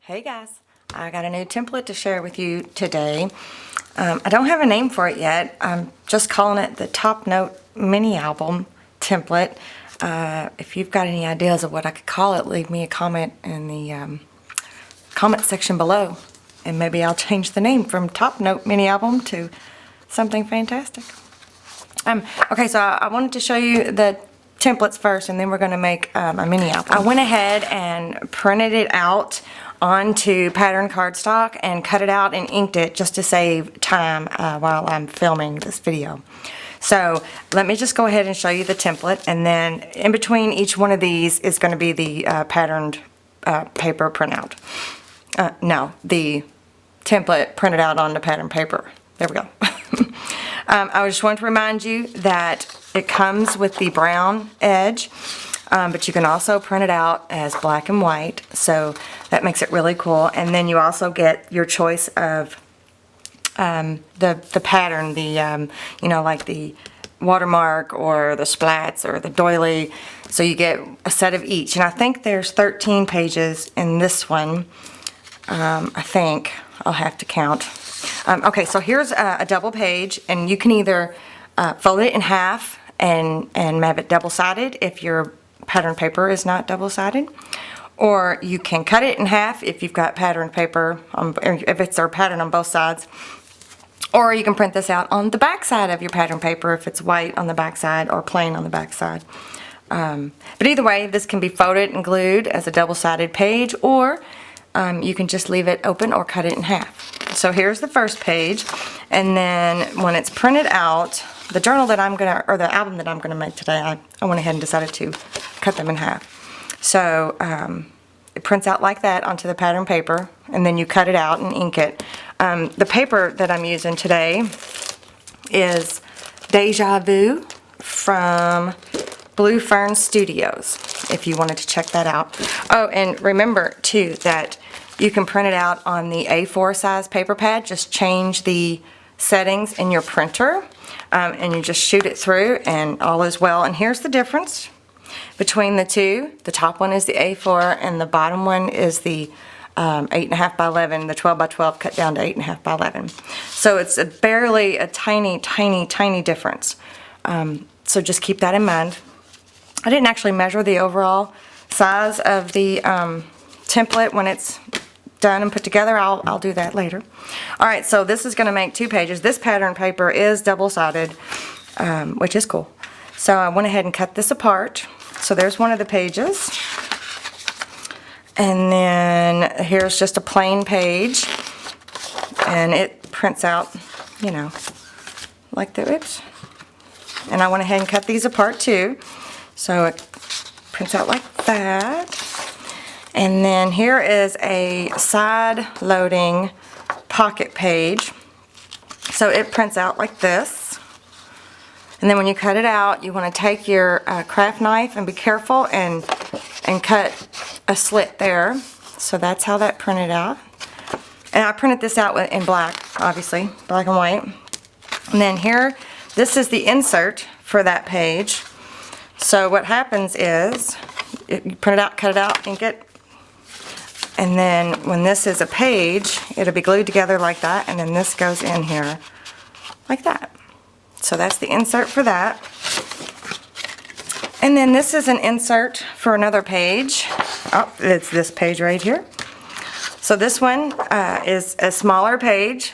Hey guys, I got a new template to share with you today. I don't have a name for it yet. I'm just calling it the Top Note Mini Album Template. If you've got any ideas of what I could call it, leave me a comment in the comment section below. And maybe I'll change the name from Top Note Mini Album to something fantastic. Okay, so I wanted to show you the templates first, and then we're going to make a mini album. I went ahead and printed it out onto pattern cardstock and cut it out and inked it just to save time while I'm filming this video. So let me just go ahead and show you the template, and then in between each one of these is going to be the patterned paper printout. No, the template printed out on the pattern paper. There we go. I just want to remind you that it comes with the brown edge, but you can also print it out as black and white, so that makes it really cool. And then you also get your choice of the pattern, you know, like the watermark or the splats or the doily. So you get a set of each, and I think there's 13 pages in this one. I think I'll have to count. Okay, so here's a double page, and you can either fold it in half and have it double-sided if your pattern paper is not double-sided, or you can cut it in half if you've got pattern paper, if it's our pattern on both sides, or you can print this out on the back side of your pattern paper if it's white on the back side or plain on the back side. But either way, this can be folded and glued as a double-sided page, or you can just leave it open or cut it in half. So here's the first page, and then when it's printed out, the journal that I'm gonna, or the album that I'm gonna make today, I went ahead and decided to cut them in half. So it prints out like that onto the pattern paper, and then you cut it out and ink it. The paper that I'm using today is Deja Vu from Blue Fern Studios, if you wanted to check that out. Oh, and remember too that you can print it out on the A4 size paper pad. Just change the settings in your printer, and you just shoot it through and all is well. And here's the difference between the two. The top one is the A4 and the bottom one is the 8.5 by 11, the 12 by 12 cut down to 8.5 by 11. So it's barely a tiny, tiny, tiny difference. So just keep that in mind. I didn't actually measure the overall size of the template when it's done and put together. I'll do that later. Alright, so this is going to make 2 pages. This pattern paper is double-sided, which is cool. So I went ahead and cut this apart. So there's one of the pages. And then here's just a plain page. And it prints out, you know, like the, oops. And I went ahead and cut these apart too. So it prints out like that. And then here is a side-loading pocket page. So it prints out like this. And then when you cut it out, you want to take your craft knife and be careful and cut a slit there. So that's how that printed out. And I printed this out in black, obviously, black and white. And then here, this is the insert for that page. So what happens is, you print it out, cut it out, ink it, and then when this is a page, it'll be glued together like that, and then this goes in here like that. So that's the insert for that. And then this is an insert for another page. Oh, it's this page right here. So this one is a smaller page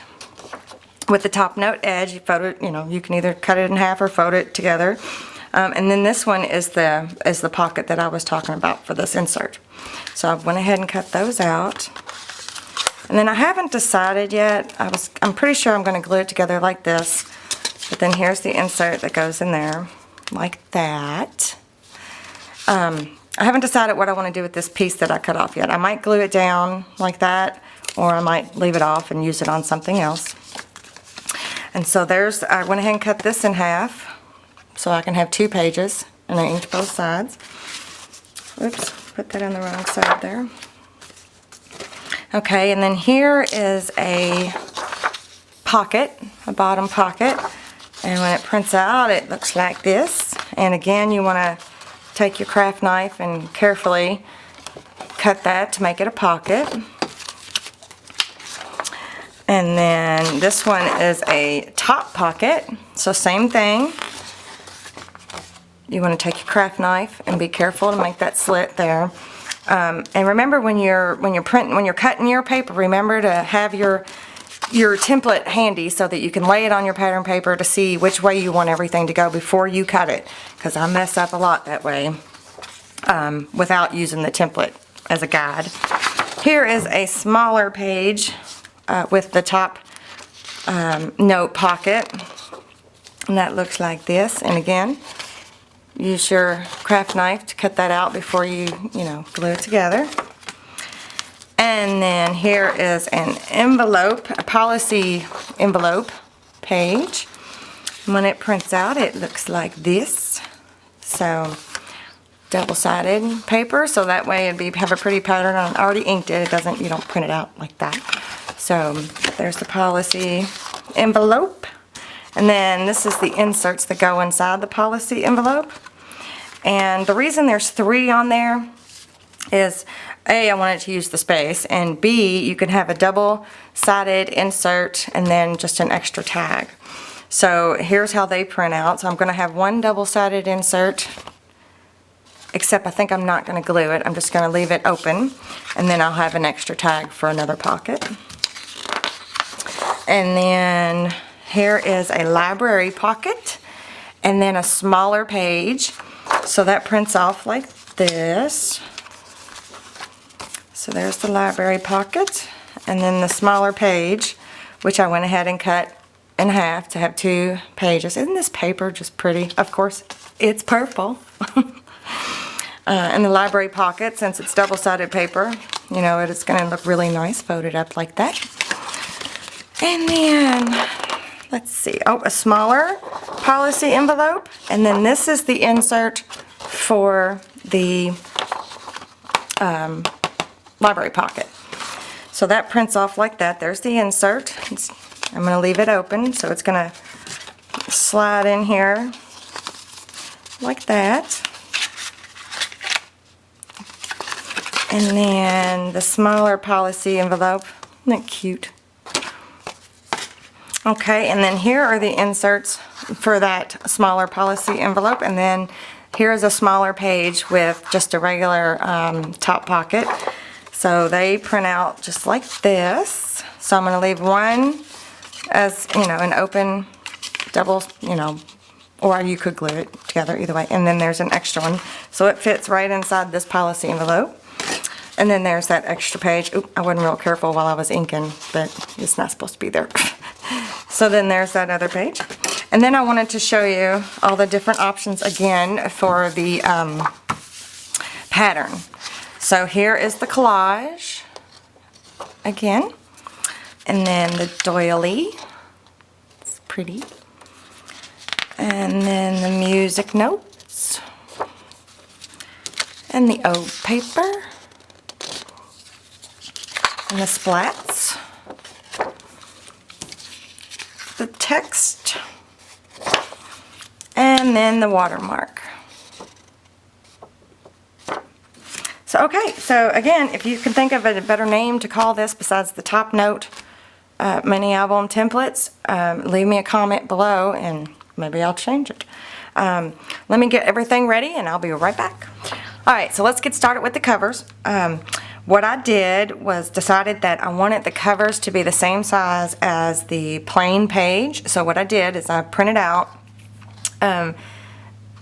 with the top note edge. You fold it, you know, you can either cut it in half or fold it together. And then this one is the pocket that I was talking about for this insert. So I went ahead and cut those out. And then I haven't decided yet. I'm pretty sure I'm going to glue it together like this. But then here's the insert that goes in there like that. I haven't decided what I want to do with this piece that I cut off yet. I might glue it down like that, or I might leave it off and use it on something else. And so I went ahead and cut this in half, so I can have 2 pages, and I inked both sides. Oops, put that on the wrong side there. Okay, and then here is a pocket, a bottom pocket, and when it prints out, it looks like this. And again, you want to take your craft knife and carefully cut that to make it a pocket. And then this one is a top pocket. So same thing. You want to take your craft knife and be careful to make that slit there. And remember when you're cutting your paper, remember to have your template handy so that you can lay it on your pattern paper to see which way you want everything to go before you cut it. Because I mess up a lot that way without using the template as a guide. Here is a smaller page with the top note pocket. And that looks like this. And again, use your craft knife to cut that out before you glue it together. And then here is an envelope, a policy envelope page. When it prints out, it looks like this. So, double-sided paper, so that way it'd have a pretty pattern on. I already inked it. You don't print it out like that. So, there's the policy envelope. And then this is the inserts that go inside the policy envelope. And the reason there's 3 on there is A, I wanted to use the space, and B, you can have a double-sided insert and then just an extra tag. So here's how they print out. So I'm going to have one double-sided insert, except I think I'm not going to glue it. I'm just going to leave it open, and then I'll have an extra tag for another pocket. And then here is a library pocket, and then a smaller page. So that prints off like this. So there's the library pocket, and then the smaller page, which I went ahead and cut in half to have 2 pages. Isn't this paper just pretty? Of course, it's purple. And the library pocket, since it's double-sided paper, it's going to look really nice folded up like that. And then, let's see, a smaller policy envelope, and then this is the insert for the library pocket. So that prints off like that. There's the insert. I'm going to leave it open, so it's going to slide in here like that. And then the smaller policy envelope. Isn't that cute? Okay, and then here are the inserts for that smaller policy envelope, and then here's a smaller page with just a regular top pocket. So they print out just like this. So I'm going to leave one as, an open double, or you could glue it together either way. And then there's an extra one. So it fits right inside this policy envelope. And then there's that extra page. Oop, I wasn't real careful while I was inking, but it's not supposed to be there. So then there's that other page. And then I wanted to show you all the different options again for the pattern. So here is the collage again. And then the doily. It's pretty. And then the music notes. And the old paper. And the splats. The text. And then the watermark. So, okay, so again, if you can think of a better name to call this besides the Top Note mini album templates, leave me a comment below and maybe I'll change it. Let me get everything ready and I'll be right back. Alright, so let's get started with the covers. What I did was decided that I wanted the covers to be the same size as the plain page. So what I did is I printed out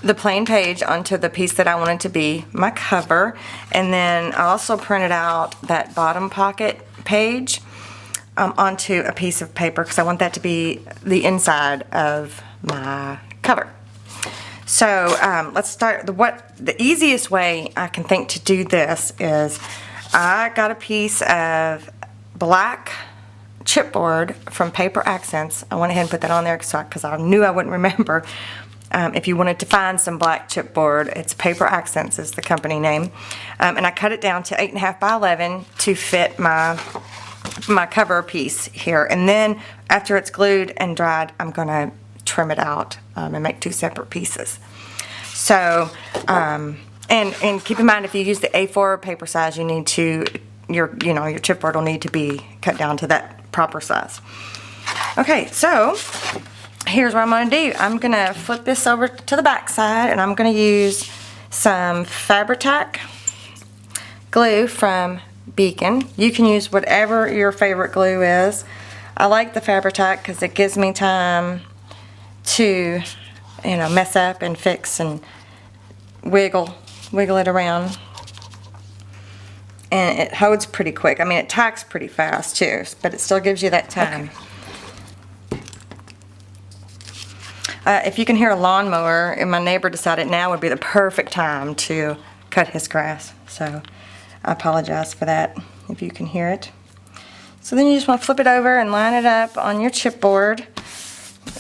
the plain page onto the piece that I wanted to be my cover, and then I also printed out that bottom pocket page onto a piece of paper because I want that to be the inside of my cover. So let's start. The easiest way I can think to do this is I got a piece of black chipboard from Paper Accents. I went ahead and put that on there because I knew I wouldn't remember. If you wanted to find some black chipboard, it's Paper Accents is the company name. And I cut it down to 8.5 by 11 to fit my cover piece here. And then after it's glued and dried, I'm going to trim it out and make 2 separate pieces. So, and keep in mind, if you use the A4 paper size, you need to your chipboard will need to be cut down to that proper size. Okay, so here's what I'm going to do. I'm going to flip this over to the back side, and I'm going to use some Fabri-Tac glue from Beacon. You can use whatever your favorite glue is. I like the Fabri-Tac because it gives me time to, you know, mess up and fix and wiggle it around. And it holds pretty quick. I mean, it tacks pretty fast too, but it still gives you that time. Okay. If you can hear a lawnmower, and my neighbor decided now would be the perfect time to cut his grass. So I apologize for that if you can hear it. So then you just want to flip it over and line it up on your chipboard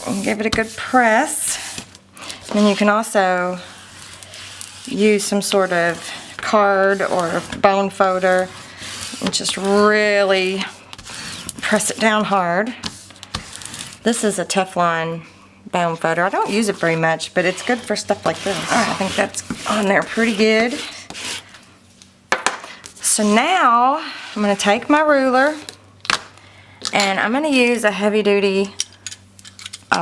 and give it a good press. And then you can also use some sort of card or bone folder and just really press it down hard. This is a Teflon bone folder. I don't use it very much, but it's good for stuff like this. All right, I think that's on there pretty good. So now I'm going to take my ruler and I'm going to use a heavy-duty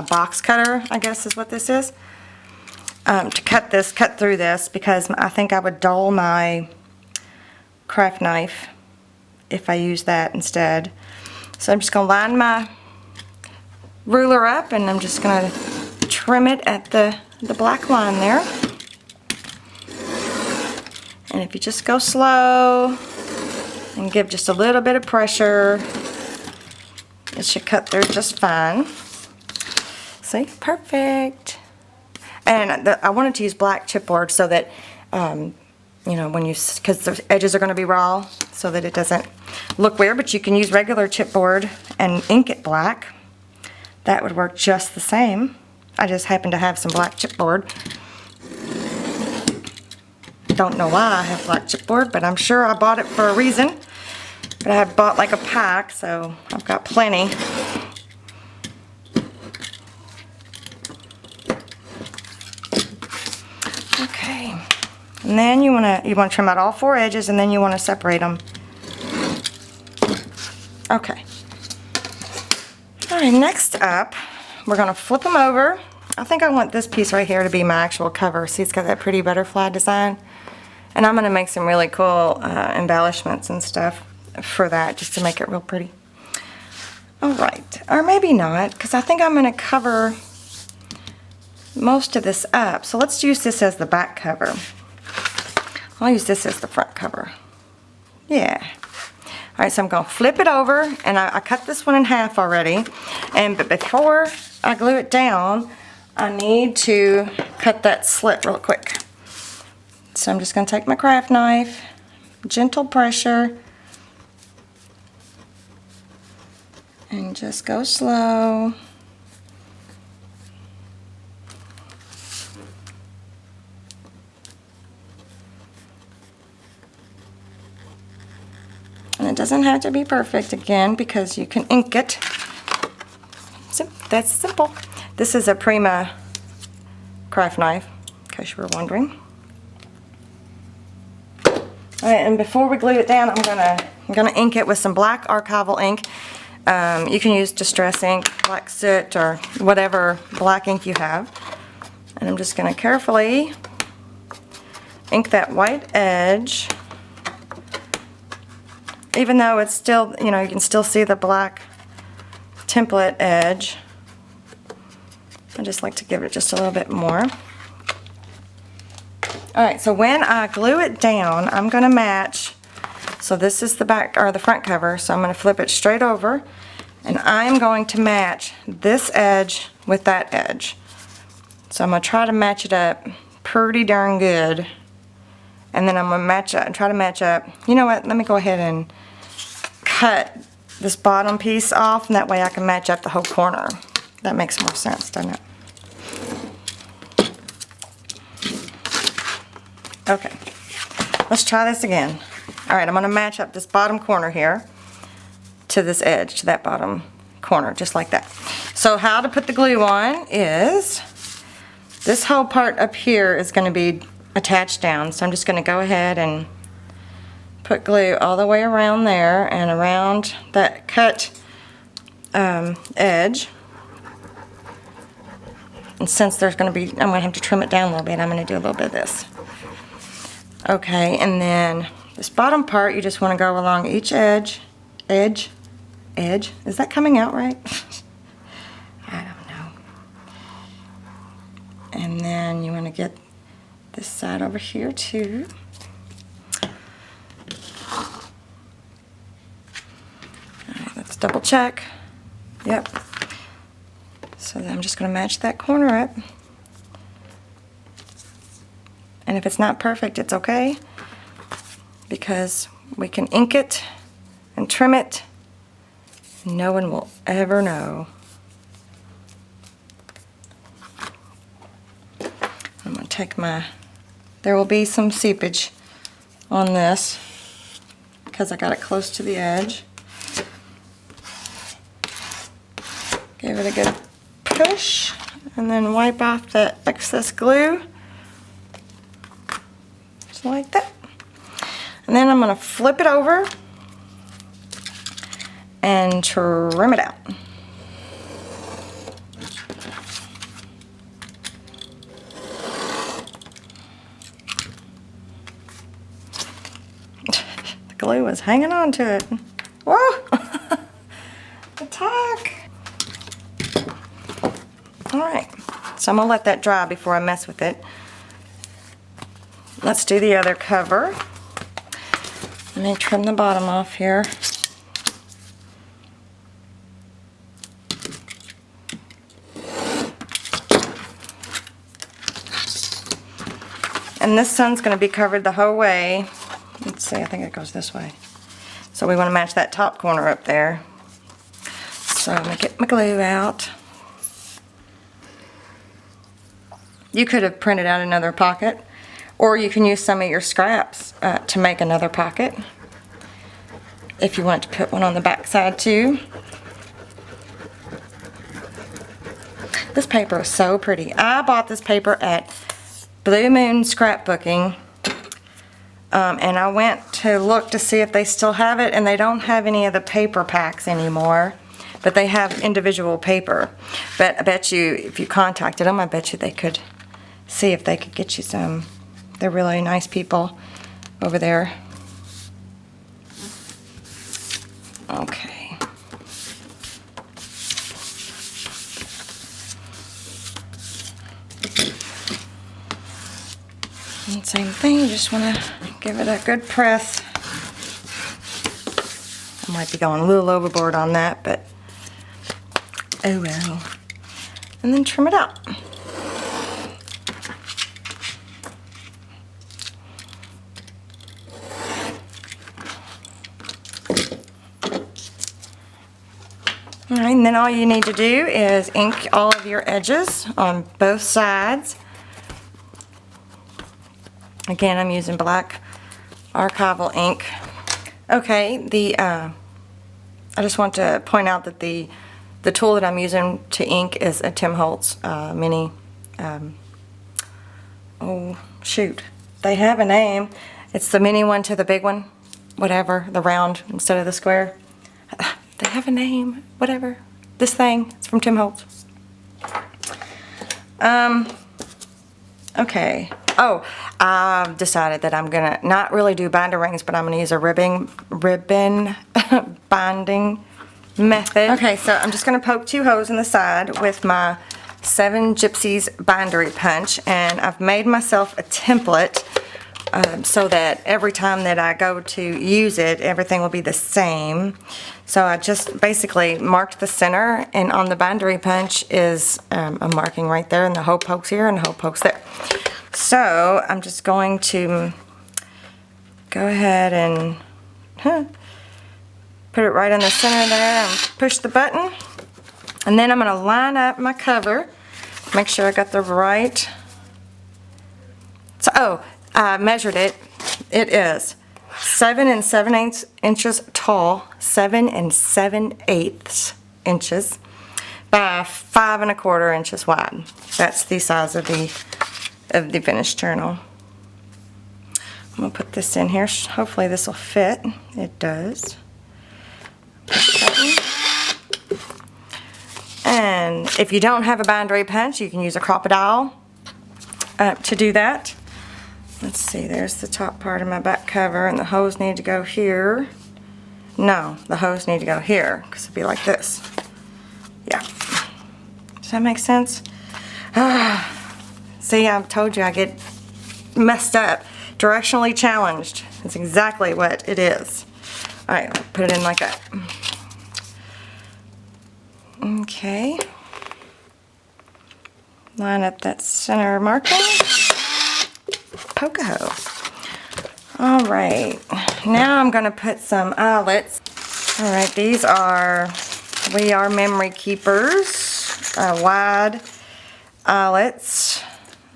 box cutter, I guess is what this is. To cut through this, because I think I would dull my craft knife if I use that instead. So I'm just going to line my ruler up, and I'm just going to trim it at the black line there. And if you just go slow and give just a little bit of pressure, it should cut through just fine. See, perfect. And I wanted to use black chipboard so that, you know, because the edges are going to be raw, so that it doesn't look weird. But you can use regular chipboard and ink it black. That would work just the same. I just happen to have some black chipboard. Don't know why I have black chipboard, but I'm sure I bought it for a reason. But I have bought like a pack, so I've got plenty. Okay, and then you want to trim out all 4 edges, and then you want to separate them. Okay. All right, next up, we're going to flip them over. I think I want this piece right here to be my actual cover. See, it's got that pretty butterfly design. And I'm going to make some really cool embellishments and stuff for that, just to make it real pretty. All right, or maybe not, because I think I'm going to cover most of this up. So let's use this as the back cover. I'll use this as the front cover. Yeah. All right, so I'm going to flip it over, and I cut this one in half already. But before I glue it down, I need to cut that slit real quick. So I'm just going to take my craft knife, gentle pressure, and just go slow. And it doesn't have to be perfect again, because you can ink it. So that's simple. This is a Prima craft knife, in case you were wondering. All right, and before we glue it down, I'm gonna ink it with some black archival ink. You can use Distress ink, black soot, or whatever black ink you have. And I'm just gonna carefully ink that white edge. Even though it's still, you know, you can still see the black template edge. I just like to give it just a little bit more. Alright, so when I glue it down, I'm going to match. So this is the back or the front cover, so I'm going to flip it straight over, and I'm going to match this edge with that edge. So I'm going to try to match it up pretty darn good. And then I'm going to match up and try to match up. You know what? Let me go ahead and cut this bottom piece off, and that way I can match up the whole corner. That makes more sense, doesn't it? Okay, let's try this again. All right, I'm going to match up this bottom corner here to this edge, to that bottom corner, just like that. So how to put the glue on is this whole part up here is going to be attached down. So I'm just going to go ahead and put glue all the way around there and around that cut edge. And since there's going to be, I'm going to have to trim it down a little bit, I'm going to do a little bit of this. Okay, and then this bottom part, you just want to go along each edge. Is that coming out right? I don't know. And then you want to get this side over here too. Alright, let's double check. Yep. So then I'm just going to match that corner up. And if it's not perfect, it's okay, because we can ink it and trim it. No one will ever know. I'm going to take my, there will be some seepage on this because I got it close to the edge. Give it a good push and then wipe off the excess glue. Just like that. And then I'm going to flip it over and trim it out. The glue is hanging on to it. Whoa! Attack! Alright, so I'm going to let that dry before I mess with it. Let's do the other cover. Let me trim the bottom off here. And this sun's going to be covered the whole way. Let's see, I think it goes this way. So we want to match that top corner up there. So I'm going to get my glue out. You could have printed out another pocket, or you can use some of your scraps to make another pocket if you want to put one on the back side too. This paper is so pretty. I bought this paper at Blue Moon Scrapbooking, and I went to look to see if they still have it, and they don't have any of the paper packs anymore, but they have individual paper. But I bet you, if you contacted them, I bet you they could see if they could get you some. They're really nice people over there. Okay. And same thing, you just want to give it a good press. I might be going a little overboard on that, but oh well. And then trim it out. Alright, and then all you need to do is ink all of your edges on both sides. Again, I'm using black archival ink. Okay, I just want to point out that the tool that I'm using to ink is a Tim Holtz mini. Oh shoot, they have a name. It's the mini one to the big one, whatever, the round instead of the square. They have a name, whatever. This thing, it's from Tim Holtz. Okay. Oh, I've decided that I'm gonna not really do binder rings, but I'm gonna use a ribbon binding method. Okay, so I'm just gonna poke 2 holes in the side with my 7 Gypsies bindery punch, and I've made myself a template so that every time that I go to use it, everything will be the same. So I just basically marked the center, and on the bindery punch is a marking right there, and the hole pokes here and the hole pokes there. So I'm just going to go ahead and put it right in the center there and push the button. And then I'm going to line up my cover, make sure I got the right. So, oh, I measured it. It is 7 7/8 inches tall, 7 7/8 inches by 5 1/4 inches wide. That's the size of the finished journal. I'm going to put this in here. Hopefully this will fit. It does. Push the button. If you don't have a bindery punch, you can use a Crop-A-Dile to do that. Let's see, there's the top part of my back cover, and the hose need to go here. No, the hose need to go here, because it'd be like this. Yeah. Does that make sense? See, I told you I get messed up. Directionally challenged. That's exactly what it is. Alright, put it in like that. Okay. Line up that center marking. Poke a hole. Alright, now I'm going to put some eyelets. Alright, these are We Are Memory Keepers, wide eyelets.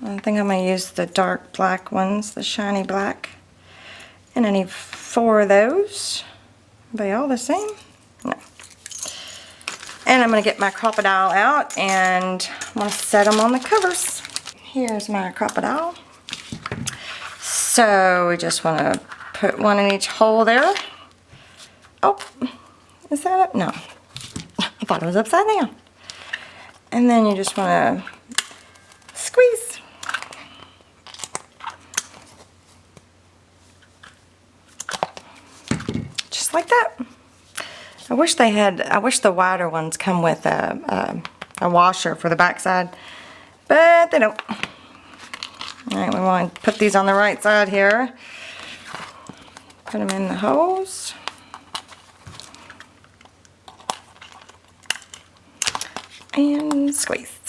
I think I'm going to use the dark black ones, the shiny black. And I need 4 of those. Are they all the same? No. And I'm going to get my Crop-A-Dile out, and I'm going to set them on the covers. Here's my Crop-A-Dile. So we just want to put one in each hole there. Oh, is that up? No. I thought it was upside down. And then you just want to squeeze. Just like that. I wish the wider ones come with a washer for the backside, but they don't. Alright, we want to put these on the right side here. Put them in the holes. And squeeze.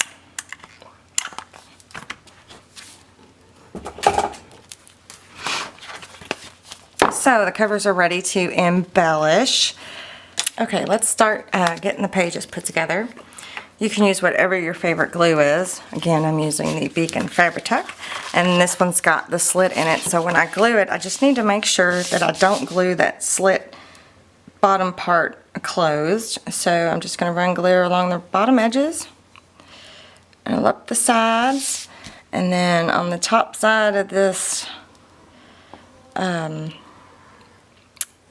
So the covers are ready to embellish. Okay, let's start getting the pages put together. You can use whatever your favorite glue is. Again, I'm using the Beacon Fabri-Tuck, and this one's got the slit in it, so when I glue it, I just need to make sure that I don't glue that slit bottom part closed. So I'm just going to run glue along the bottom edges and up the sides, and then on the top side of this,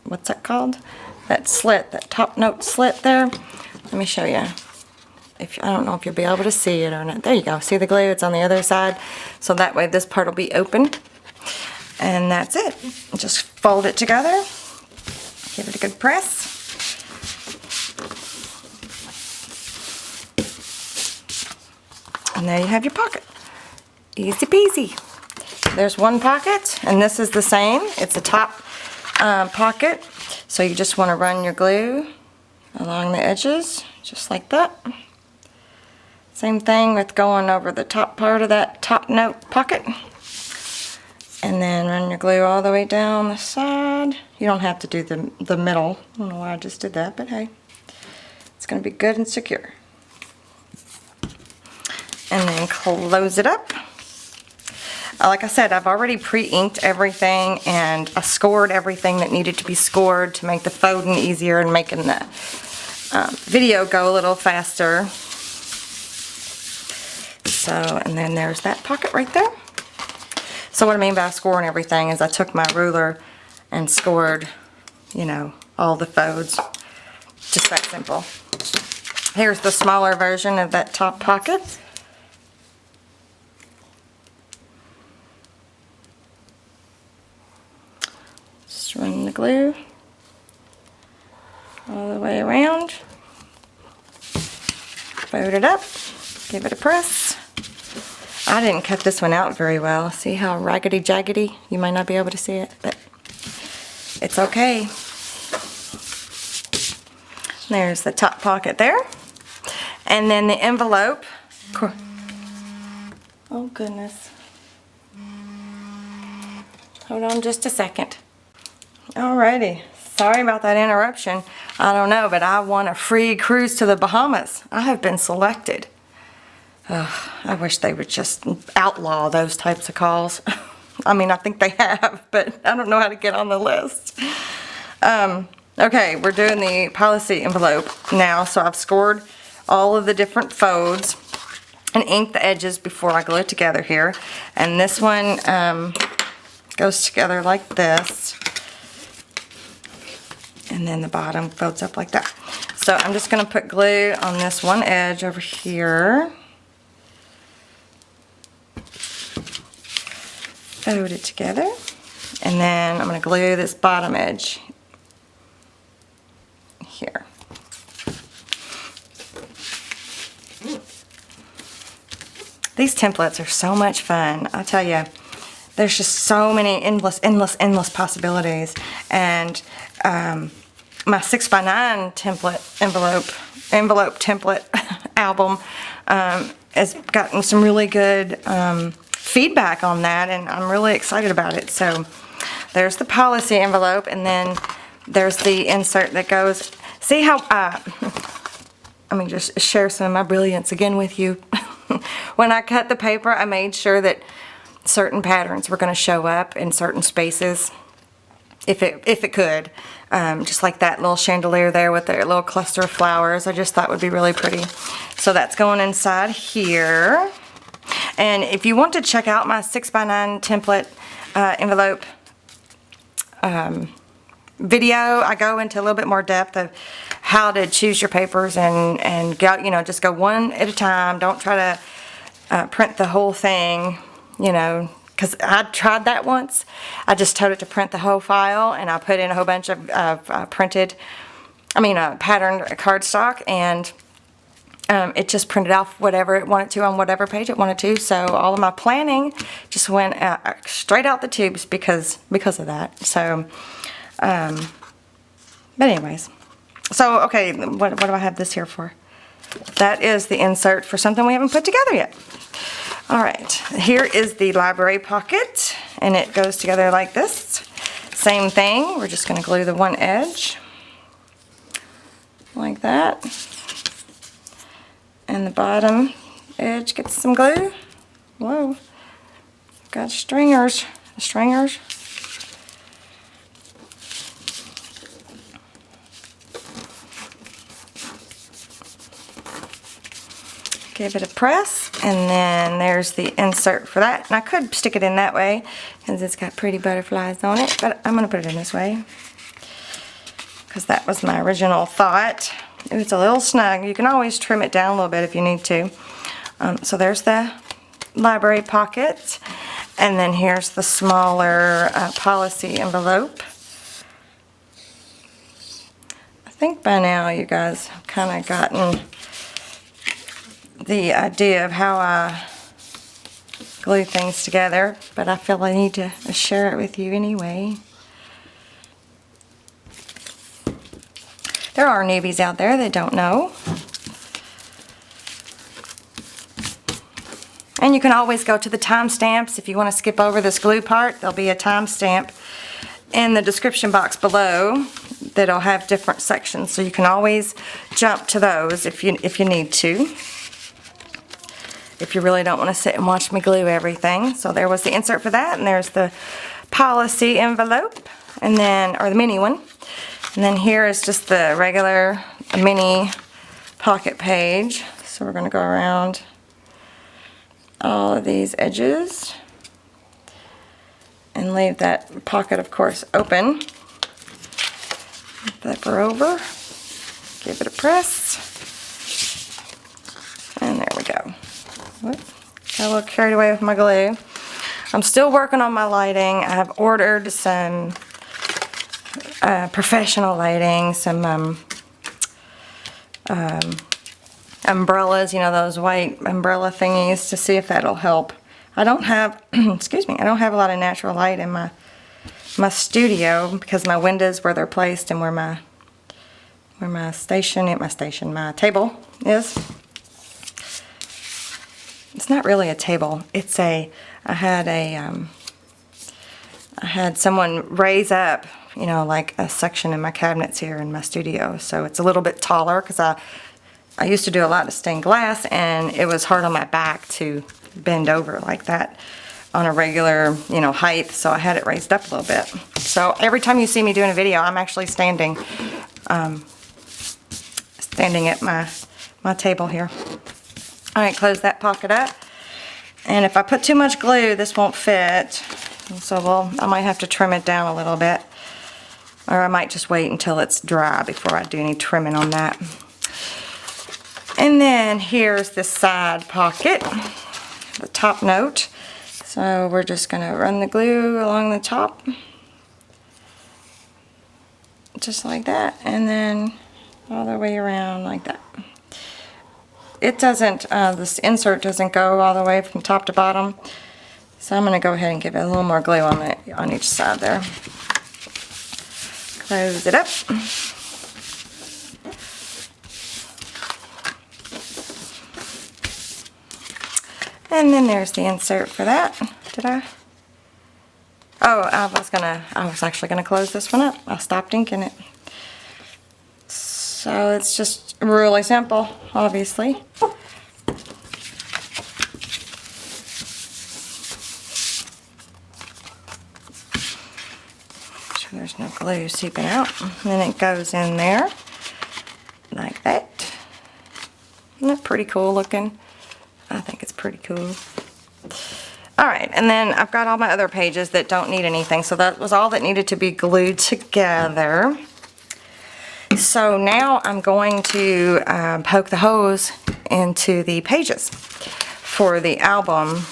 what's that called? That slit, that top note slit there. Let me show you. I don't know if you'll be able to see it or not. There you go. See the glue? It's on the other side. So that way this part will be open. And that's it. Just fold it together. Give it a good press. And there you have your pocket. Easy peasy. There's one pocket, and this is the same. It's a top pocket. So you just want to run your glue along the edges, just like that. Same thing with going over the top part of that top note pocket. And then run your glue all the way down the side. You don't have to do the middle. I don't know why I just did that, but hey. It's going to be good and secure. And then close it up. Like I said, I've already pre-inked everything, and I scored everything that needed to be scored to make the folding easier and making the video go a little faster. So, and then there's that pocket right there. So what I mean by scoring everything is I took my ruler and scored, you know, all the folds. Just that simple. Here's the smaller version of that top pocket. Just run the glue all the way around. Fold it up. Give it a press. I didn't cut this one out very well. See how raggedy jaggedy? You might not be able to see it, but it's okay. There's the top pocket there. And then the envelope. Oh goodness. Hold on just a second. Alrighty. Sorry about that interruption. I don't know, but I won a free cruise to the Bahamas. I have been selected. I wish they would just outlaw those types of calls. I mean, I think they have, but I don't know how to get on the list. Okay, we're doing the policy envelope now, so I've scored all of the different folds and inked the edges before I glue it together here. And this one goes together like this. And then the bottom folds up like that. So I'm just going to put glue on this one edge over here. Fold it together. And then I'm going to glue this bottom edge here. These templates are so much fun. I tell you, there's just so many endless possibilities. And my 6x9 template envelope template album has gotten some really good feedback on that, and I'm really excited about it. So there's the policy envelope, and then there's the insert that goes. See how let me just share some of my brilliance again with you. When I cut the paper, I made sure that certain patterns were going to show up in certain spaces, if it could. Just like that little chandelier there with their little cluster of flowers. I just thought would be really pretty. So that's going inside here. And if you want to check out my 6x9 template envelope video, I go into a little bit more depth of how to choose your papers and go, you know, just go one at a time. Don't try to print the whole thing, you know, because I tried that once. I just told it to print the whole file, and I put in a whole bunch of patterned cardstock, and it just printed off whatever it wanted to on whatever page it wanted to. So all of my planning just went straight out the tubes because of that. So, but anyways, so okay, what do I have this here for? That is the insert for something we haven't put together yet. All right, here is the library pocket, and it goes together like this. Same thing, we're just going to glue the one edge like that, and the bottom edge gets some glue. Whoa, got stringers. Give it a press, and then there's the insert for that. And I could stick it in that way because it's got pretty butterflies on it, but I'm going to put it in this way because that was my original thought. It's a little snug. You can always trim it down a little bit if you need to. So there's the library pocket, and then here's the smaller policy envelope. I think by now you guys have kind of gotten the idea of how I glue things together, but I feel I need to share it with you anyway. There are newbies out there that don't know. And you can always go to the timestamps. If you want to skip over this glue part, there'll be a timestamp in the description box below that'll have different sections, so you can always jump to those if you need to, if you really don't want to sit and watch me glue everything. So there was the insert for that, and there's the policy envelope, and then, or the mini one. And then here is just the regular mini pocket page. So we're going to go around all of these edges and leave that pocket, of course, open. Flip her over, give it a press, and there we go. Whoop. Got a little carried away with my glue. I'm still working on my lighting. I have ordered some professional lighting, some umbrellas, you know, those white umbrella thingies, to see if that'll help. I don't have, excuse me, I don't have a lot of natural light in my studio because my windows where they're placed and where my table is. It's not really a table. It's I had someone raise up, you know, like a section in my cabinets here in my studio, so it's a little bit taller because I used to do a lot of stained glass, and it was hard on my back to bend over like that on a regular, you know, height, so I had it raised up a little bit. So every time you see me doing a video, I'm actually standing at my table here. All right, close that pocket up. And if I put too much glue, this won't fit. So I might have to trim it down a little bit. Or I might just wait until it's dry before I do any trimming on that. And then here's the side pocket, the top note. So we're just going to run the glue along the top. Just like that. And then all the way around like that. It doesn't, this insert doesn't go all the way from top to bottom. So I'm going to go ahead and give it a little more glue on each side there. Close it up. And then there's the insert for that. Did I? Oh, I was actually gonna close this one up. I stopped inking it. So it's just really simple, obviously. There's no glue seeping out. And then it goes in there like that. Isn't that pretty cool looking? I think it's pretty cool. Alright, and then I've got all my other pages that don't need anything, so that was all that needed to be glued together. So now I'm going to poke the hose into the pages for the album.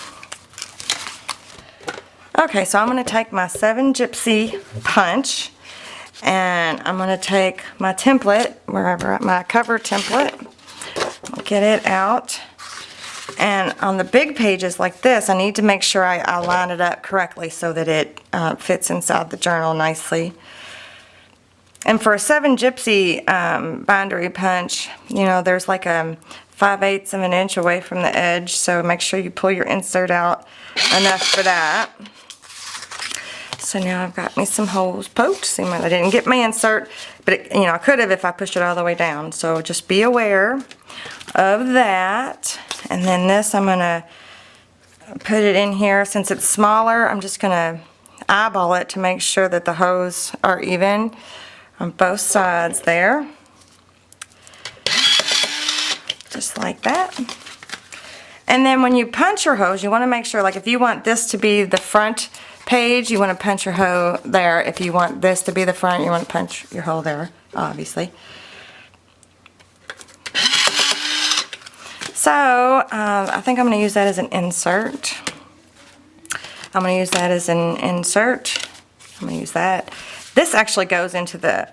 Okay, so I'm going to take my 7 Gypsy punch, and I'm going to take my template, my cover template, get it out, and on the big pages like this, I need to make sure I line it up correctly so that it fits inside the journal nicely. And for a 7 Gypsy bindery punch, you know, there's like a 5/8 of an inch away from the edge, so make sure you pull your insert out enough for that. So now I've got me some holes poked. See, I didn't get my insert, but it, you know, I could have if I pushed it all the way down. So just be aware of that. And then this, I'm gonna put it in here. Since it's smaller, I'm just gonna eyeball it to make sure that the holes are even on both sides there. Just like that. And then when you punch your hose, you want to make sure, like if you want this to be the front page, you want to punch your hole there. If you want this to be the front, you want to punch your hole there, obviously. So I think I'm going to use that as an insert. I'm going to use that as an insert. I'm going to use that. This actually goes into the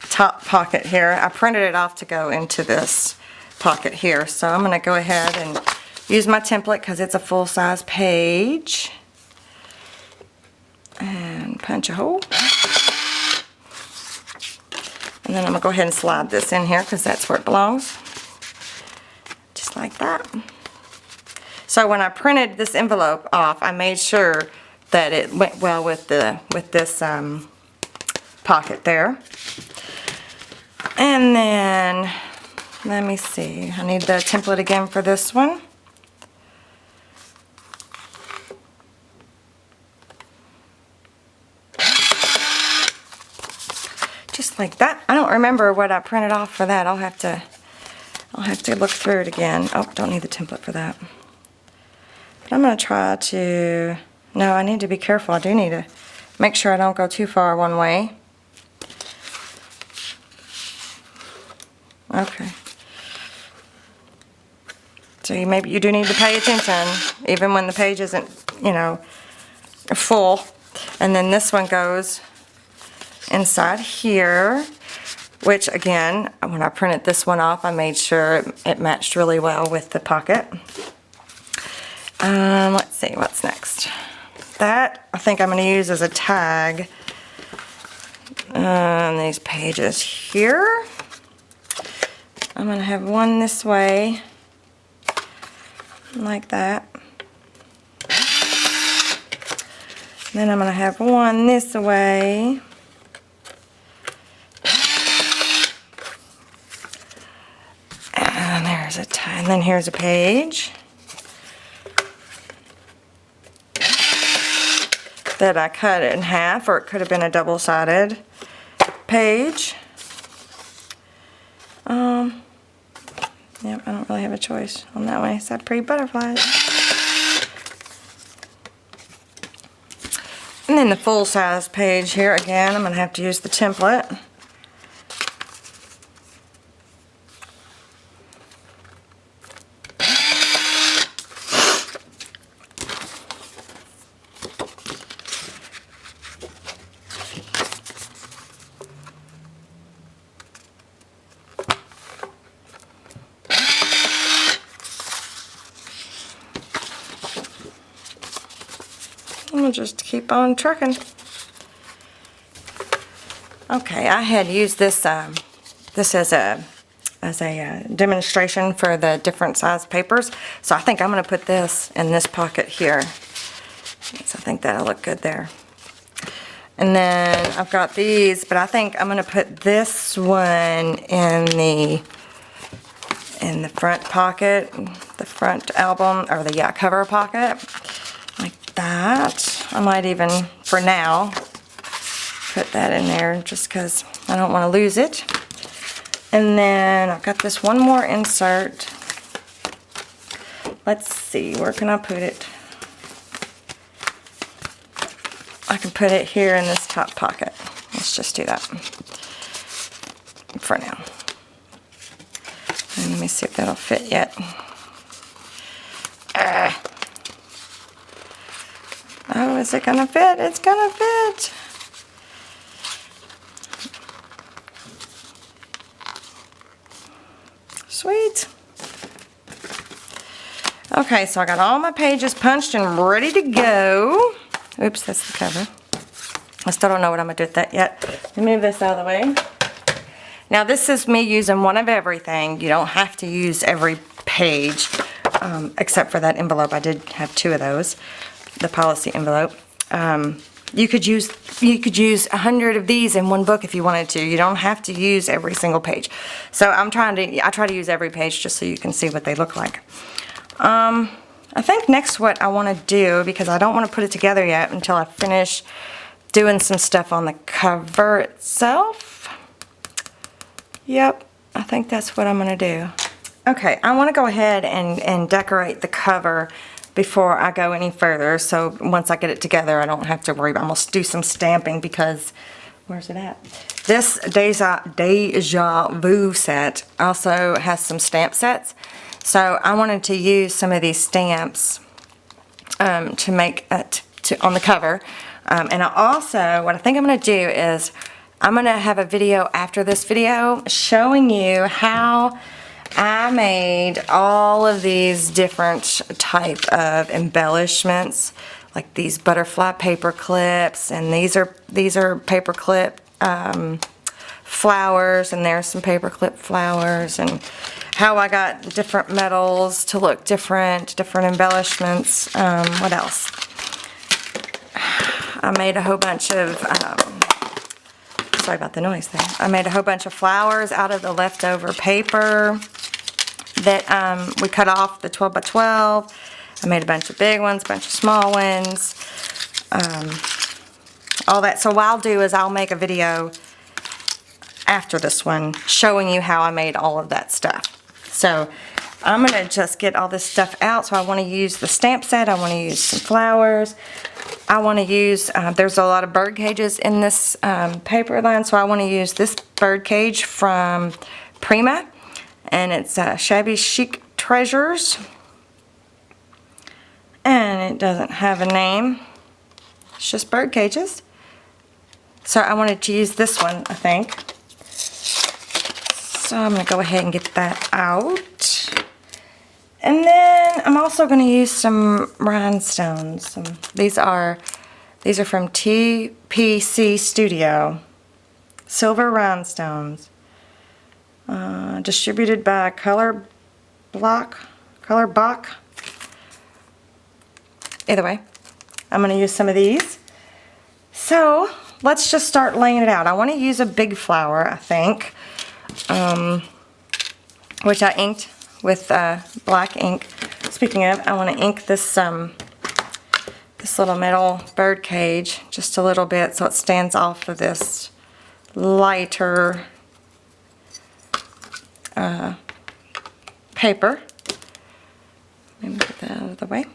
top pocket here. I printed it off to go into this pocket here. So I'm going to go ahead and use my template because it's a full-size page. And punch a hole. And then I'm going to go ahead and slide this in here because that's where it belongs. Just like that. So when I printed this envelope off, I made sure that it went well with this pocket there. And then, let me see, I need the template again for this one. Just like that. I don't remember what I printed off for that. I'll have to look through it again. Oh, don't need the template for that. But I'm going to try to, no, I need to be careful. I do need to make sure I don't go too far one way. Okay. So maybe you do need to pay attention, even when the page isn't, you know, full. And then this one goes inside here, which again, when I printed this one off, I made sure it matched really well with the pocket. Let's see, what's next? That I think I'm going to use as a tag on these pages here. I'm going to have one this way, like that. Then I'm going to have one this way. And there's a tag, and then here's a page that I cut in half, or it could have been a double-sided page. Yep, I don't really have a choice on that one. It's got pretty butterflies. And And then the full size page here again, I'm going to have to use the template. We'll just keep on trucking. Okay, I had used this this as a demonstration for the different size papers, so I think I'm going to put this in this pocket here. So I think that'll look good there. And then I've got these, but I think I'm going to put this one in the front pocket, the front album, or the cover pocket, like that. I might even, for now, put that in there just because I don't want to lose it. And then I've got this one more insert. Let's see, where can I put it? I can put it here in this top pocket. Let's just do that for now. And let me see if that'll fit yet. Oh, is it gonna fit? It's gonna fit. Sweet. Okay, so I got all my pages punched and ready to go. Oops, that's the cover. I still don't know what I'm gonna do with that yet. Let me move this out of the way. Now this is me using one of everything. You don't have to use every page, except for that envelope. I did have two of those, the policy envelope. You could use 100 of these in one book if you wanted to. You don't have to use every single page. So I try to use every page just so you can see what they look like. I think next what I want to do, because I don't want to put it together yet until I finish doing some stuff on the cover itself. Yep, I think that's what I'm going to do. Okay, I want to go ahead and decorate the cover before I go any further. So once I get it together, I don't have to worry about it. I'm going to do some stamping because, where's it at? This Deja Vu set also has some stamp sets. So I wanted to use some of these stamps to make on the cover. And I also, what I think I'm going to do is I'm going to have a video after this video showing you how I made all of these different type of embellishments, like these butterfly paper clips, and these are paper clip flowers, and there's some paper clip flowers, and how I got different metals to look different embellishments. What else? I made a whole bunch of, sorry about the noise there. I made a whole bunch of flowers out of the leftover paper that we cut off the 12 by 12. I made a bunch of big ones, a bunch of small ones, all that. So what I'll do is I'll make a video after this one showing you how I made all of that stuff. So I'm going to just get all this stuff out. So I want to use the stamp set. I want to use some flowers. I want to use, there's a lot of bird cages in this paper line, so I want to use this bird cage from Prima, and it's Shabby Chic Treasures, and it doesn't have a name. It's just bird cages. So I wanted to use this one, I think. So I'm going to go ahead and get that out. And then I'm also going to use some rhinestones. These are from TPC Studio. Silver rhinestones. Distributed by Color Box. Either way, I'm going to use some of these. So let's just start laying it out. I want to use a big flower, I think, which I inked with black ink. Speaking of, I want to ink this this little metal bird cage just a little bit so it stands off of this lighter paper. Let me get that out of the way.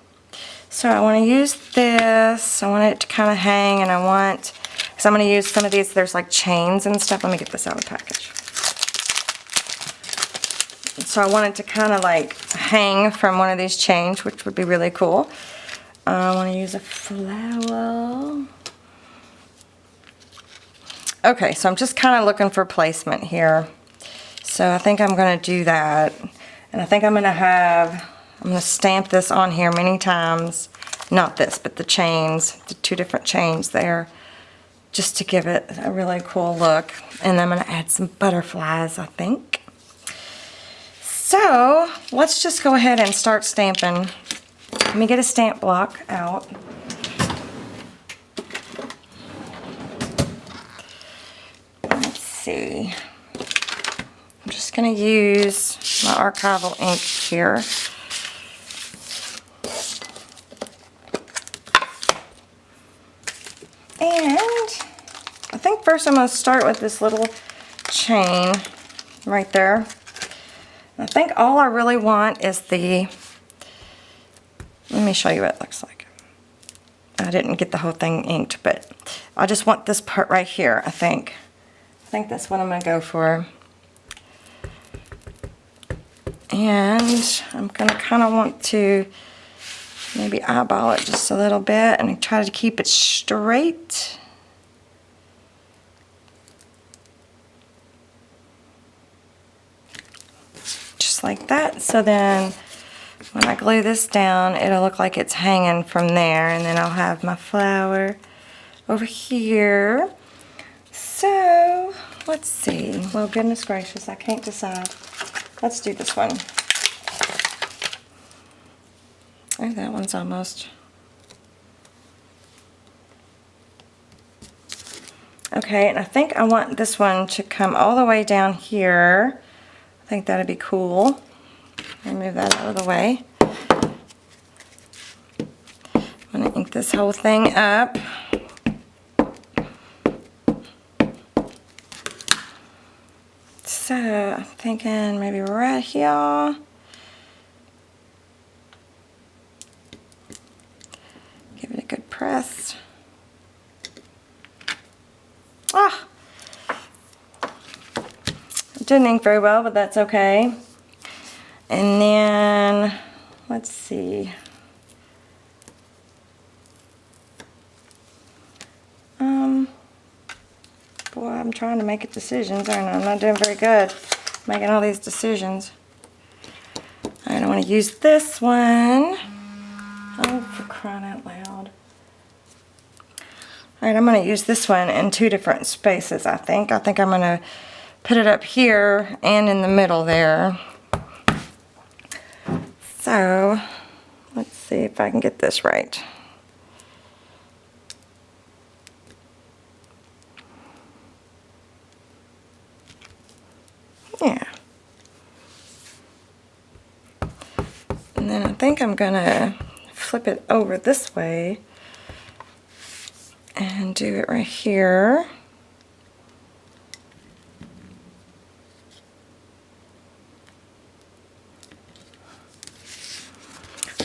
So I want to use this. I want it to kind of hang, and I want, because I'm going to use some of these, there's like chains and stuff. Let me get this out of the package. So I want it to kind of like hang from one of these chains, which would be really cool. I want to use a flower. Okay, so I'm just kind of looking for placement here. So I think I'm going to do that. And I think I'm going to stamp this on here many times. Not this, but the chains, the two different chains there, just to give it a really cool look. And I'm going to add some butterflies, I think. So let's just go ahead and start stamping. Let me get a stamp block out. Let's see. I'm just going to use my archival ink here. And I think first I'm going to start with this little chain right there. I think all I really want is the, let me show you what it looks like. I didn't get the whole thing inked, but I just want this part right here, I think. I think that's what I'm going to go for. And I'm going to kind of want to maybe eyeball it just a little bit and try to keep it straight. Just like that. So then when I glue this down, it'll look like it's hanging from there, and then I'll have my flower over here. So let's see. Well, goodness gracious, I can't decide. Let's do this one. Oh, that one's almost. Okay, and I think I want this one to come all the way down here. I think that'd be cool. Let me move that out of the way. I'm going to ink this whole thing up. So I'm thinking maybe right here. Give it a good press. Ah! It didn't ink very well, but that's okay. And then, let's see. Boy, I'm trying to make decisions, aren't I? I'm not doing very good making all these decisions. Alright, I want to use this one. Oh, for crying out loud. Alright, I'm going to use this one in two different spaces, I think. I think I'm going to put it up here and in the middle there. So, let's see if I can get this right. Yeah. And then I think I'm going to flip it over this way and do it right here.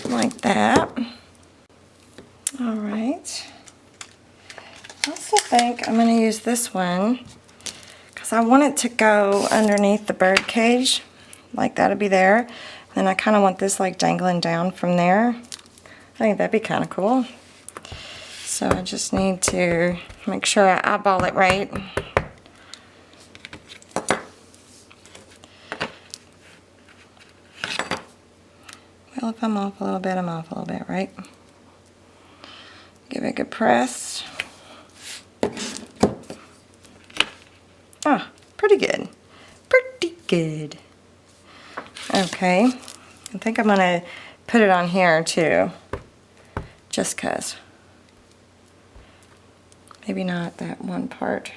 Like that. Alright. I also think I'm going to use this one because I want it to go underneath the bird cage. Like that'll be there. Then I kind of want this like dangling down from there. I think that'd be kind of cool. So I just need to make sure I eyeball it right. Well, if I'm off a little bit, I'm off a little bit, right? Give it a good press. Ah, pretty good. Pretty good. Okay, I think I'm going to put it on here too. Just 'cause. Maybe not that one part.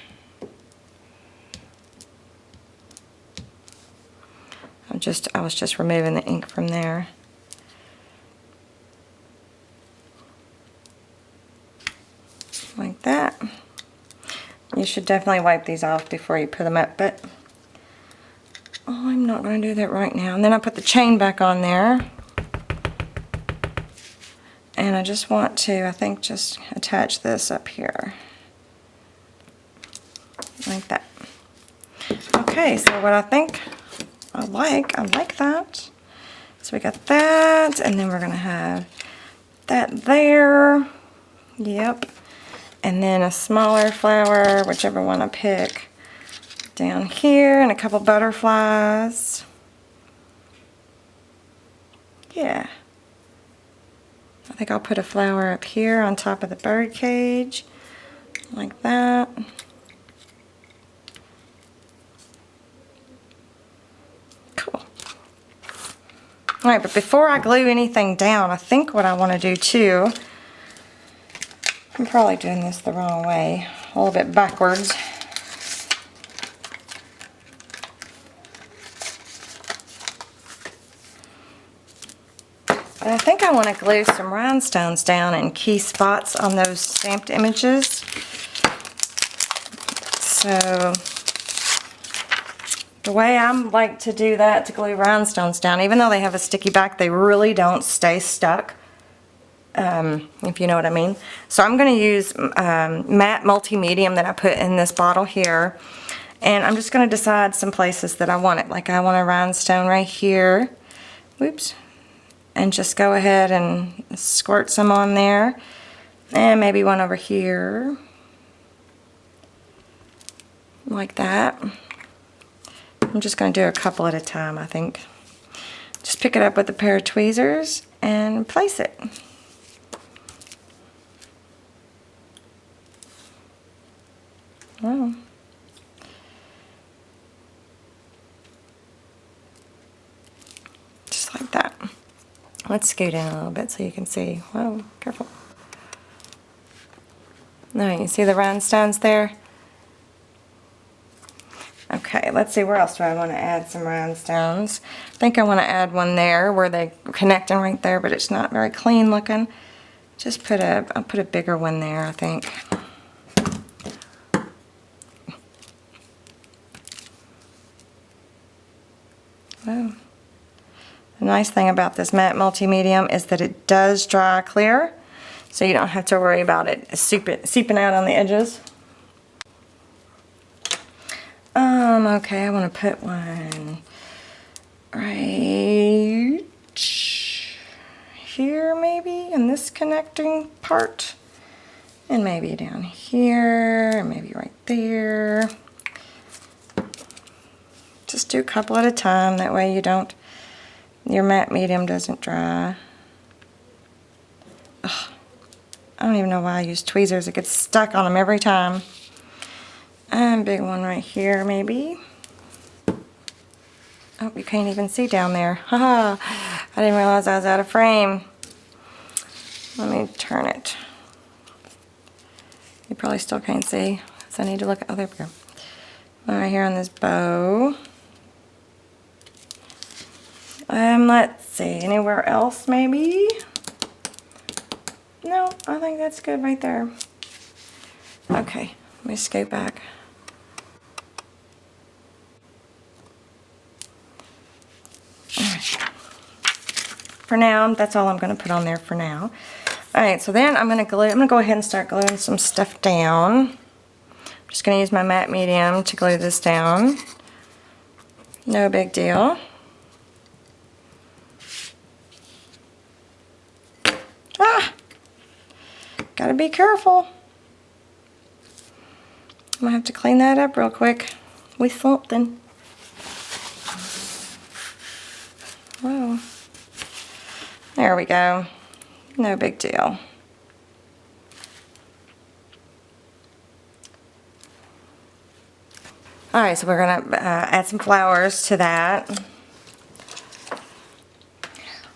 I was just removing the ink from there. Like that. You should definitely wipe these off before you put them up, but I'm not going to do that right now. And then I put the chain back on there. And And I just want to, I think, just attach this up here. Like that. Okay, so what I think I like that. So we got that, and then we're going to have that there. Yep. And then a smaller flower, whichever one I pick, down here, and a couple butterflies. Yeah. I think I'll put a flower up here on top of the bird cage, like that. Cool. Alright, but before I glue anything down, I think what I want to do too, I'm probably doing this the wrong way, a little bit backwards. But I think I want to glue some rhinestones down in key spots on those stamped images. So the way I like to do that, to glue rhinestones down, even though they have a sticky back, they really don't stay stuck, if you know what I mean. So I'm going to use matte multi-medium that I put in this bottle here, and I'm just going to decide some places that I want it. Like I want a rhinestone right here. Whoops. And just go ahead and squirt some on there, and maybe one over here, like that. I'm just going to do a couple at a time, I think. Just pick it up with a pair of tweezers and place it. Oh. Just like that. Let's scoot in a little bit so you can see. Whoa, careful. Now you see the rhinestones there? Okay, let's see, where else do I want to add some rhinestones? I think I want to add one there where they're connecting right there, but it's not very clean looking. Just I'll put a bigger one there, I think. Whoa. The nice thing about this matte multi-medium is that it does dry clear, so you don't have to worry about it seeping out on the edges. Okay, I want to put one right here, maybe, in this connecting part, and maybe down here, and maybe right there. Just do a couple at a time, that way your matte medium doesn't dry. Ugh, I don't even know why I use tweezers. It gets stuck on them every time. And big one right here, maybe. Oh, you can't even see down there. Haha, I didn't realize I was out of frame. Let me turn it. You probably still can't see, so I need to look. Oh, there we go. One right here on this bow. Let's see, anywhere else maybe? No, I think that's good right there. Okay, let me scoot back. Alright. For now, that's all I'm going to put on there for now. Alright, so then I'm going to go ahead and start gluing some stuff down. I'm just going to use my matte medium to glue this down. No big deal. Ah! Gotta be careful. I'm gonna have to clean that up real quick with something. Whoa. There we go. No big deal. Alright, so we're gonna add some flowers to that.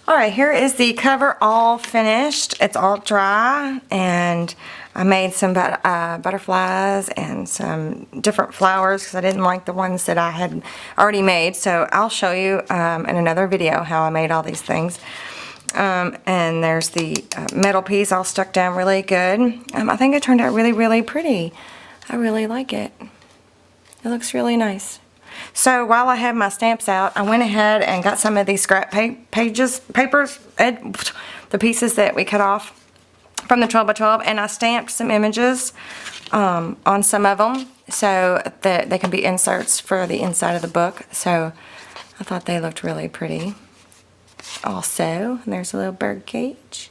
Alright, here is the cover all finished. It's all dry, and I made some butterflies and some different flowers because I didn't like the ones that I had already made. So I'll show you in another video how I made all these things. And there's the metal piece all stuck down really good. I think it turned out really, really pretty. I really like it. It looks really nice. So while I have my stamps out, I went ahead and got some of these scrap papers, the pieces that we cut off from the 12 by 12, and I stamped some images on some of them so that they can be inserts for the inside of the book. So I thought they looked really pretty. Also, there's a little bird cage.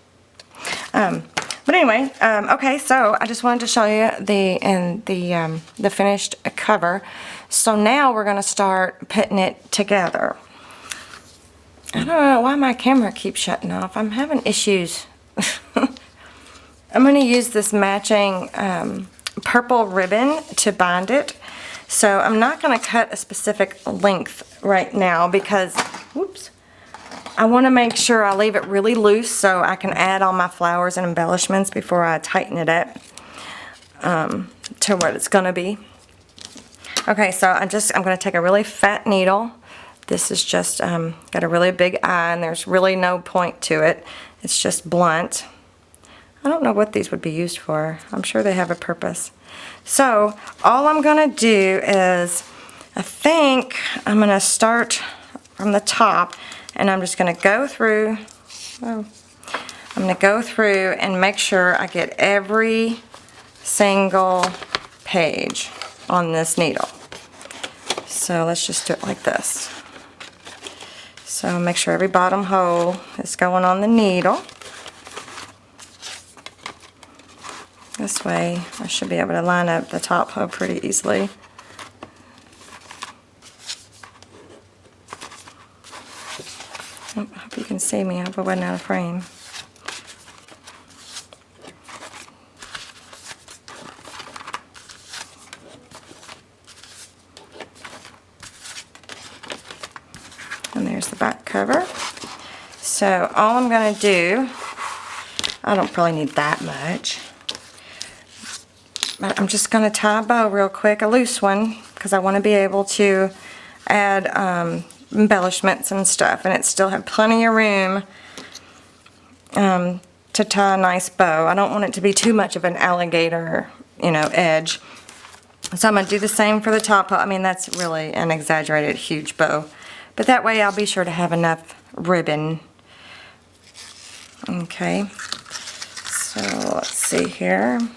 But anyway, okay, so I just wanted to show you the finished cover. So now we're going to start putting it together. I don't know why my camera keeps shutting off. I'm having issues. I'm going to use this matching purple ribbon to bind it. So I'm not going to cut a specific length right now because, whoops, I want to make sure I leave it really loose so I can add all my flowers and embellishments before I tighten it up to what it's going to be. Okay, so I'm going to take a really fat needle. This is just got a really big eye, and there's really no point to it. It's just blunt. I don't know what these would be used for. I'm sure they have a purpose. So all I'm going to do is, I think I'm going to start from the top, and I'm just going to go through, I'm going to go through and make sure I get every single page on this needle. So let's just do it like this. So make sure every bottom hole is going on the needle. This way I should be able to line up the top hole pretty easily. Oh, I hope you can see me. I hope I wasn't out of frame. And there's the back cover. So all I'm going to do, I don't probably need that much, but I'm just going to tie a bow real quick, a loose one, because I want to be able to add embellishments and stuff, and it still have plenty of room to tie a nice bow. I don't want it to be too much of an alligator, edge. So I'm going to do the same for the top. I mean, that's really an exaggerated huge bow, but that way I'll be sure to have enough ribbon. Okay, so let's see here. I'm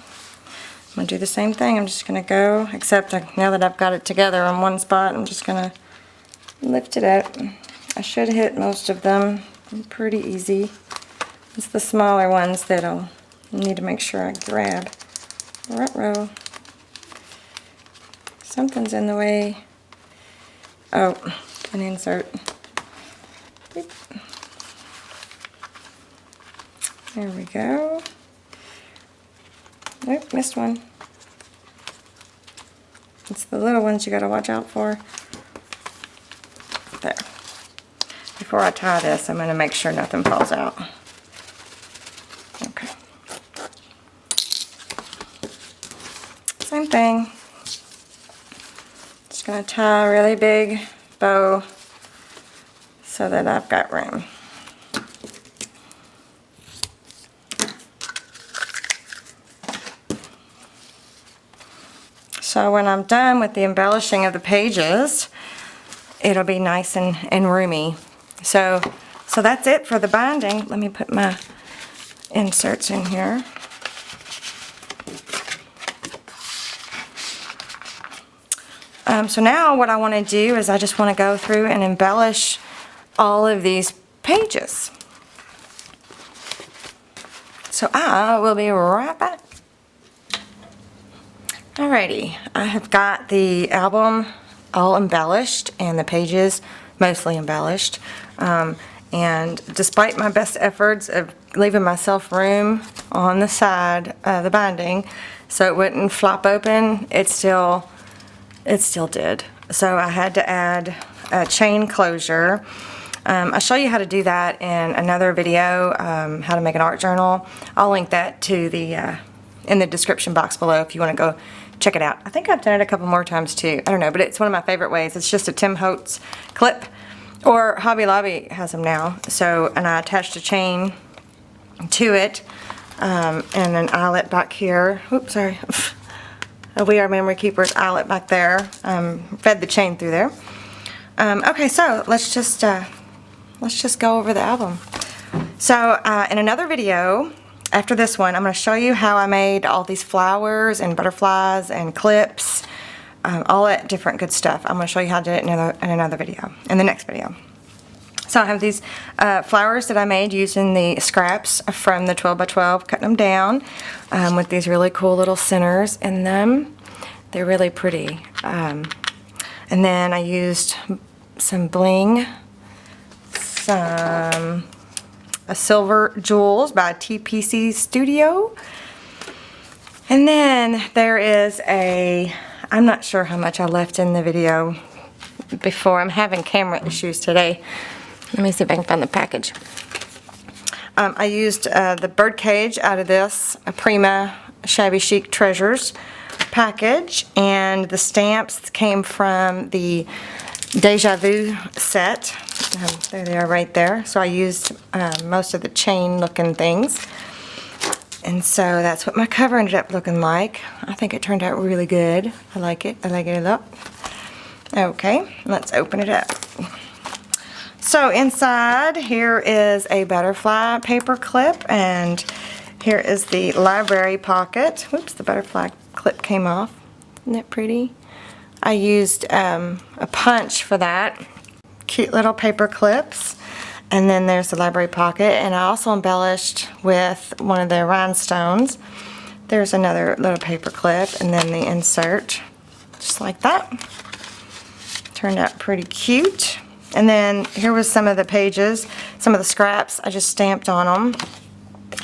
going to do the same thing. I'm just going to go, except now that I've got it together on one spot, I'm just going to lift it up. I should hit most of them pretty easy. It's the smaller ones that I'll need to make sure I grab. Ruh-roh. Something's in the way. Oh, an insert. Beep. There we go. Nope, missed one. It's the little ones you gotta watch out for. There. Before I tie this, I'm gonna make sure nothing falls out. Okay. Same thing. Just gonna tie a really big bow so that I've got room. So when I'm done with the embellishing of the pages, it'll be nice and roomy. So that's it for the binding. Let me put my inserts in here. So now what I want to do is I just want to go through and embellish all of these pages. So I will be right back. Alrighty, I have got the album all embellished and the pages mostly embellished. And despite my best efforts of leaving myself room on the side of the binding so it wouldn't flop open, it still did. So I had to add a chain closure. I'll show you how to do that in another video, how to make an art journal. I'll link that to the in the description box below if you want to go check it out. I think I've done it a couple more times too. I don't know, but it's one of my favorite ways. It's just a Tim Holtz clip, or Hobby Lobby has them now. So, and I attached a chain to it, and an eyelet back here. Oops, sorry. A We Are Memory Keepers eyelet back there. Fed the chain through there. Okay, so let's just go over the album. So in another video, after this one, I'm going to show you how I made all these flowers and butterflies and clips, all that different good stuff. I'm going to show you how to do it in another video, in the next video. So I have these flowers that I made using the scraps from the 12 by 12, cutting them down with these really cool little centers in them. They're really pretty. And then I used some bling, some silver jewels by TPC Studio. And then there is I'm not sure how much I left in the video before. I'm having camera issues today. Let me see if I can find the package. I used the bird cage out of this Prima Shabby Chic Treasures package, and the stamps came from the Deja Vu set. There they are right there. So I used most of the chain looking things. And so that's what my cover ended up looking like. I think it turned out really good. I like it. I like it a lot. Okay, let's open it up. So inside here is a butterfly paper clip, and here is the library pocket. Whoops, the butterfly clip came off. Isn't that pretty? I used a punch for that. Cute little paper clips. And then there's the library pocket, and I also embellished with one of the rhinestones. There's another little paper clip, and then the insert, just like that. Turned out pretty cute. And then here was some of the pages, some of the scraps. I just stamped on them.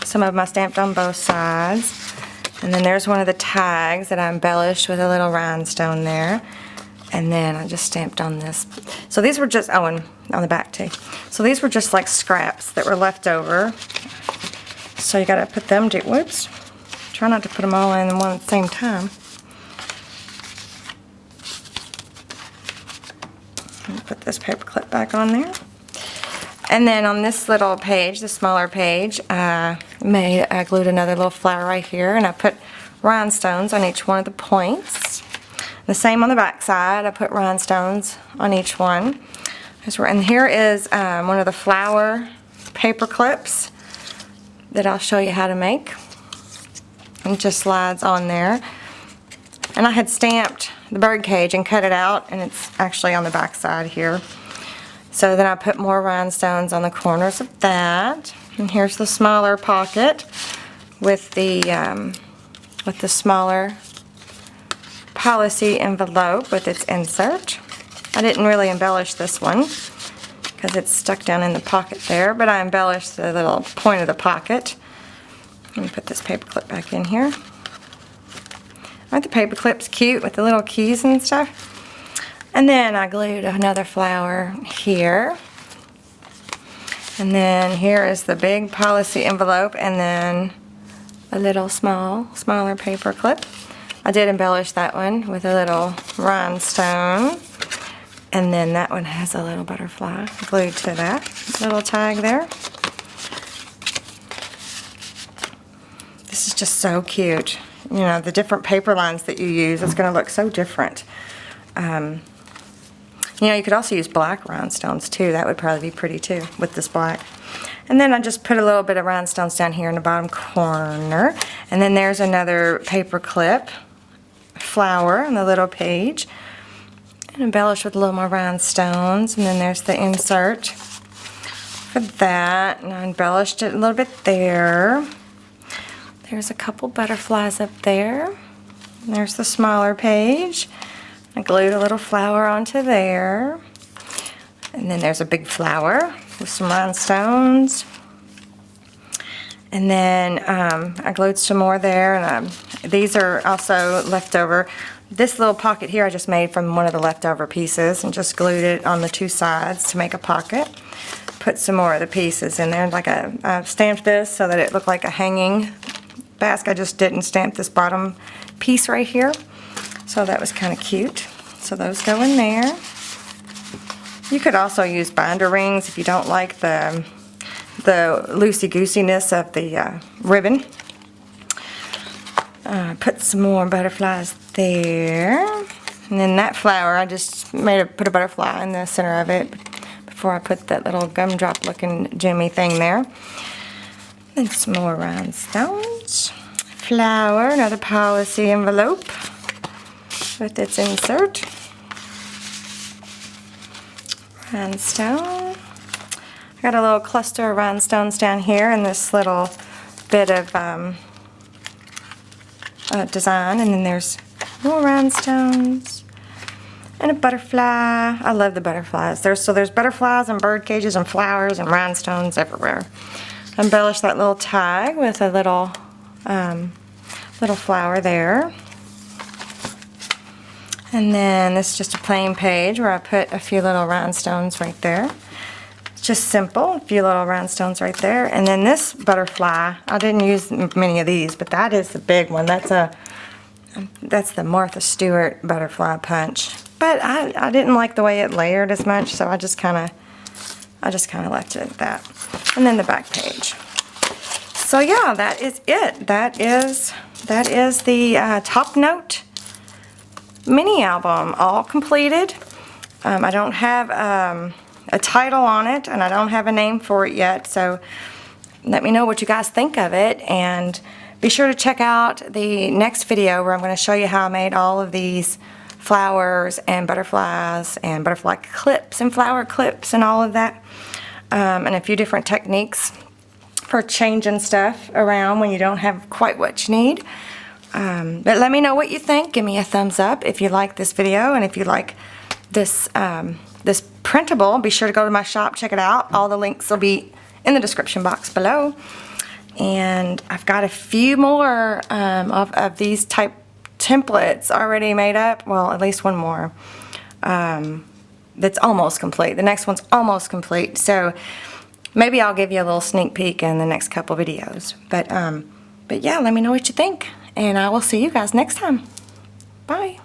Some of them I stamped on both sides. And then there's one of the tags that I embellished with a little rhinestone there. And then I just stamped on this. So these were just, oh, and on the back too. So these were just like scraps that were left over. So you gotta put them, whoops. Try not to put them all in one at the same time. Put this paper clip back on there. And then on this little page, the smaller page, I glued another little flower right here, and I put rhinestones on each one of the points. The same on the back side, I put rhinestones on each one. And here is one of the flower paper clips that I'll show you how to make. It just slides on there. And I had stamped the bird cage and cut it out, and it's actually on the back side here. So then I put more rhinestones on the corners of that. And here's the smaller pocket with the smaller policy envelope with its insert. I didn't really embellish this one because it's stuck down in the pocket there, but I embellished the little point of the pocket. Let me put this paper clip back in here. Aren't the paper clips cute with the little keys and stuff? And then I glued another flower here. And then here is the big policy envelope, and then a little smaller paper clip. I did embellish that one with a little rhinestone. And then that one has a little butterfly glued to that little tag there. This is just so cute. You know, the different paper lines that you use, it's going to look so different. You know, you could also use black rhinestones too. That would probably be pretty too with this black. And then I just put a little bit of rhinestones down here in the bottom corner. And then there's another paper clip flower on the little page. And embellish with a little more rhinestones. And then there's the insert for that. And I embellished it a little bit there. There's a couple butterflies up there. And there's the smaller page. I glued a little flower onto there. And then there's a big flower with some rhinestones. And then I glued some more there. And these are also left over. This little pocket here I just made from one of the leftover pieces and just glued it on the two sides to make a pocket. Put some more of the pieces in there. Like I stamped this so that it looked like a hanging basket. I just didn't stamp this bottom piece right here. So that was kind of cute. So those go in there. You could also use binder rings if you don't like the loosey-goosiness of the ribbon. Put some more butterflies there. And then that flower, I just put a butterfly in the center of it before I put that little gumdrop looking gemmy thing there. And some more rhinestones. Flower, another policy envelope with its insert. Rhinestone. I got a little cluster of rhinestones down here and this little bit of design, and then there's more rhinestones and a butterfly. I love the butterflies. There's butterflies and bird cages and flowers and rhinestones everywhere. Embellish that little tag with a little flower there. And then this is just a plain page where I put a few little rhinestones right there. It's just simple, a few little rhinestones right there. And then this butterfly, I didn't use many of these, but that is the big one. That's the Martha Stewart butterfly punch. But I didn't like the way it layered as much, so I just kind of left it at that. And then the back page. So yeah, that is it. That is the Top Note mini album, all completed. I don't have a title on it, and I don't have a name for it yet, so let me know what you guys think of it, and be sure to check out the next video where I'm going to show you how I made all of these flowers and butterflies and butterfly clips and flower clips and all of that, and a few different techniques for changing stuff around when you don't have quite what you need. But let me know what you think. Give me a thumbs up if you like this video, and if you like this this printable, be sure to go to my shop, check it out. All the links will be in the description box below. And I've got a few more of these type templates already made up. Well, at least one more that's almost complete. The next one's almost complete, so maybe I'll give you a little sneak peek in the next couple videos. But yeah, let me know what you think, and I will see you guys next time. Bye.